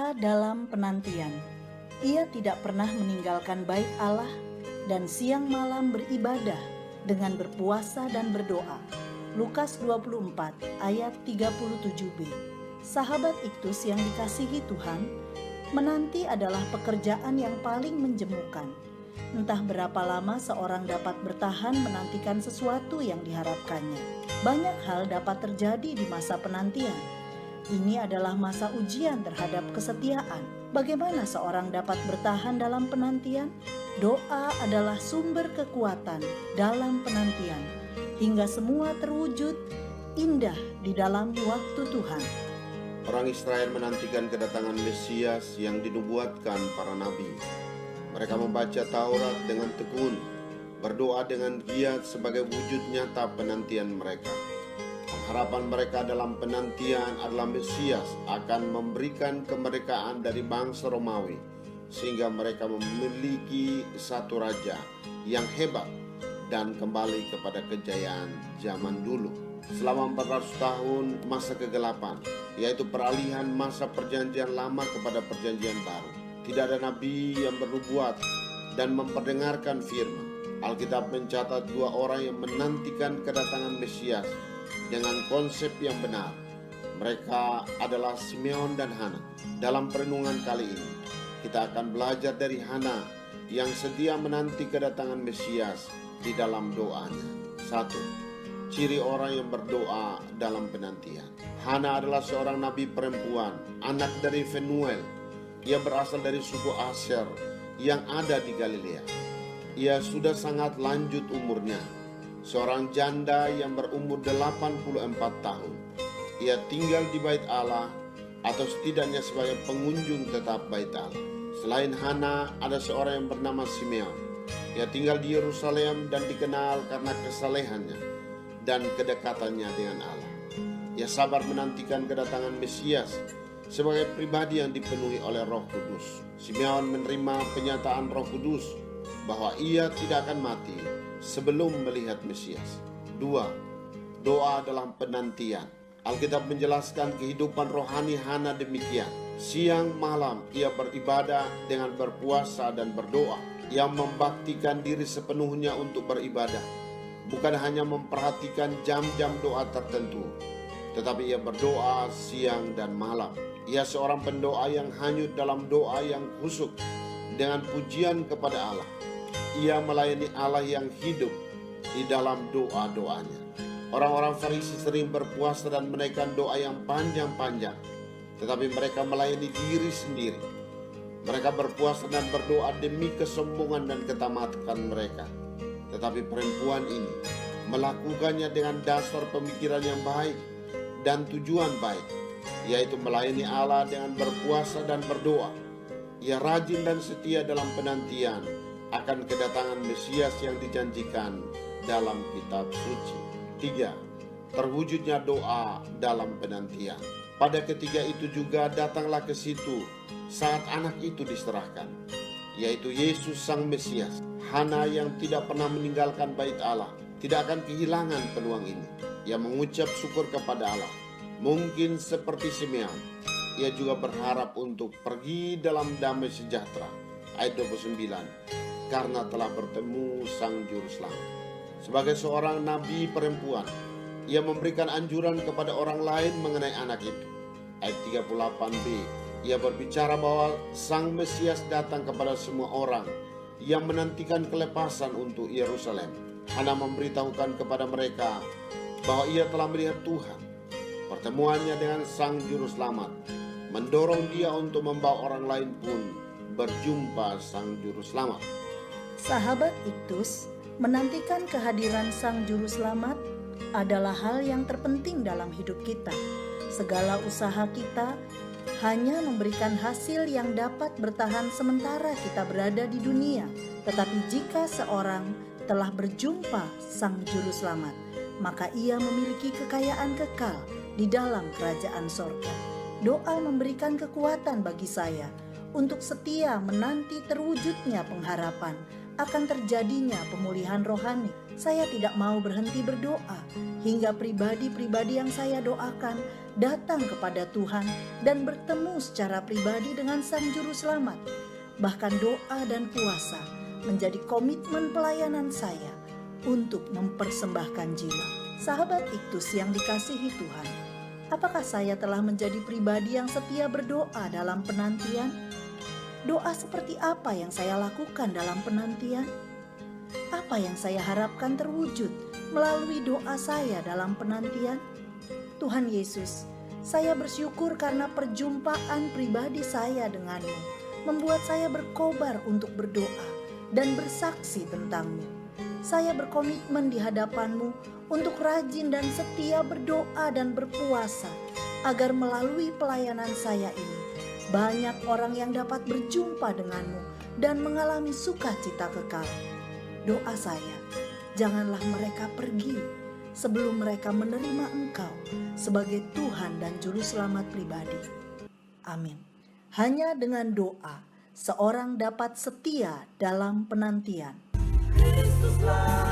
Doa dalam penantian. Ia tidak pernah meninggalkan bait Allah dan siang malam beribadah dengan berpuasa dan berdoa. Lukas 24 ayat 37b. Sahabat Iktus yang dikasihi Tuhan, menanti adalah pekerjaan yang paling menjemukan. Entah berapa lama seorang dapat bertahan menantikan sesuatu yang diharapkannya. Banyak hal dapat terjadi di masa penantian. Ini adalah masa ujian terhadap kesetiaan. Bagaimana seorang dapat bertahan dalam penantian? Doa adalah sumber kekuatan dalam penantian, hingga semua terwujud indah di dalam waktu Tuhan. Orang Israel menantikan kedatangan Mesias yang dinubuatkan para nabi. Mereka membaca Taurat dengan tekun, berdoa dengan giat sebagai wujud nyata penantian mereka. Harapan mereka dalam penantian adalah Mesias akan memberikan kemerdekaan dari bangsa Romawi, sehingga mereka memiliki satu raja yang hebat dan kembali kepada kejayaan zaman dulu. Selama 400 tahun masa kegelapan, yaitu peralihan masa perjanjian lama kepada perjanjian baru, tidak ada nabi yang bernubuat dan memperdengarkan firman. Alkitab mencatat dua orang yang menantikan kedatangan Mesias dengan konsep yang benar. Mereka adalah Simeon dan Hana. Dalam perenungan kali ini, kita akan belajar dari Hana yang setia menanti kedatangan Mesias di dalam doanya. 1. Ciri orang yang berdoa dalam penantian. Hana adalah seorang nabi perempuan, anak dari Fenuel. Ia berasal dari suku Asher yang ada di Galilea. Ia sudah sangat lanjut umurnya, seorang janda yang berumur 84 tahun. Ia tinggal di bait Allah, atau setidaknya sebagai pengunjung tetap bait Allah. Selain Hana, ada seorang yang bernama Simeon. Ia tinggal di Yerusalem dan dikenal karena kesalehannya dan kedekatannya dengan Allah. Ia sabar menantikan kedatangan Mesias sebagai pribadi yang dipenuhi oleh Roh Kudus. Simeon menerima penyataan Roh Kudus bahwa ia tidak akan mati sebelum melihat Mesias. 2. Doa dalam penantian. Alkitab menjelaskan kehidupan rohani Hana demikian. Siang malam ia beribadah dengan berpuasa dan berdoa. Ia membaktikan diri sepenuhnya untuk beribadah. Bukan hanya memperhatikan jam-jam doa tertentu, tetapi ia berdoa siang dan malam. Ia seorang pendoa yang hanyut dalam doa yang khusyuk dengan pujian kepada Allah. Ia melayani Allah yang hidup di dalam doa-doanya. Orang-orang Farisi sering berpuasa dan menaikkan doa yang panjang-panjang, tetapi mereka melayani diri sendiri. Mereka berpuasa dan berdoa demi kesombongan dan ketamatan mereka. Tetapi perempuan ini melakukannya dengan dasar pemikiran yang baik dan tujuan baik, yaitu melayani Allah dengan berpuasa dan berdoa. Ia rajin dan setia dalam penantian akan kedatangan Mesias yang dijanjikan dalam kitab suci. 3. Terwujudnya doa dalam penantian. Pada ketiga itu juga datanglah ke situ saat anak itu diserahkan, yaitu Yesus sang Mesias. Hana yang tidak pernah meninggalkan bait Allah tidak akan kehilangan peluang ini. Ia mengucap syukur kepada Allah. Mungkin seperti Simeon, ia juga berharap untuk pergi dalam damai sejahtera. Ayat 29. Karena telah bertemu sang juru selamat. Sebagai seorang nabi perempuan, ia memberikan anjuran kepada orang lain mengenai anak itu. Ayat 38b, ia berbicara bahwa sang Mesias datang kepada semua orang yang menantikan kelepasan untuk Yerusalem. Hana memberitahukan kepada mereka bahwa ia telah melihat Tuhan. Pertemuannya dengan sang juru selamat mendorong dia untuk membawa orang lain pun berjumpa sang juru selamat. Sahabat Iktus, menantikan kehadiran sang juru selamat adalah hal yang terpenting dalam hidup kita. Segala usaha kita hanya memberikan hasil yang dapat bertahan sementara kita berada di dunia. Tetapi jika seorang telah berjumpa sang juru selamat, maka ia memiliki kekayaan kekal di dalam kerajaan sorga. Doa memberikan kekuatan bagi saya untuk setia menanti terwujudnya pengharapan akan terjadinya pemulihan rohani. Saya tidak mau berhenti berdoa hingga pribadi-pribadi yang saya doakan datang kepada Tuhan dan bertemu secara pribadi dengan Sang Juru Selamat. Bahkan doa dan puasa menjadi komitmen pelayanan saya untuk mempersembahkan jiwa. Sahabat Iktus yang dikasihi Tuhan, apakah saya telah menjadi pribadi yang setia berdoa dalam penantian? Doa seperti apa yang saya lakukan dalam penantian? Apa yang saya harapkan terwujud melalui doa saya dalam penantian? Tuhan Yesus, saya bersyukur karena perjumpaan pribadi saya denganmu membuat saya berkobar untuk berdoa dan bersaksi tentang-Mu. Saya berkomitmen di hadapan-Mu untuk rajin dan setia berdoa dan berpuasa agar melalui pelayanan saya ini banyak orang yang dapat berjumpa denganmu dan mengalami sukacita kekal. Doa saya, janganlah mereka pergi sebelum mereka menerima Engkau sebagai Tuhan dan Juru Selamat pribadi. Amin. Hanya dengan doa, seorang dapat setia dalam penantian. Kristuslah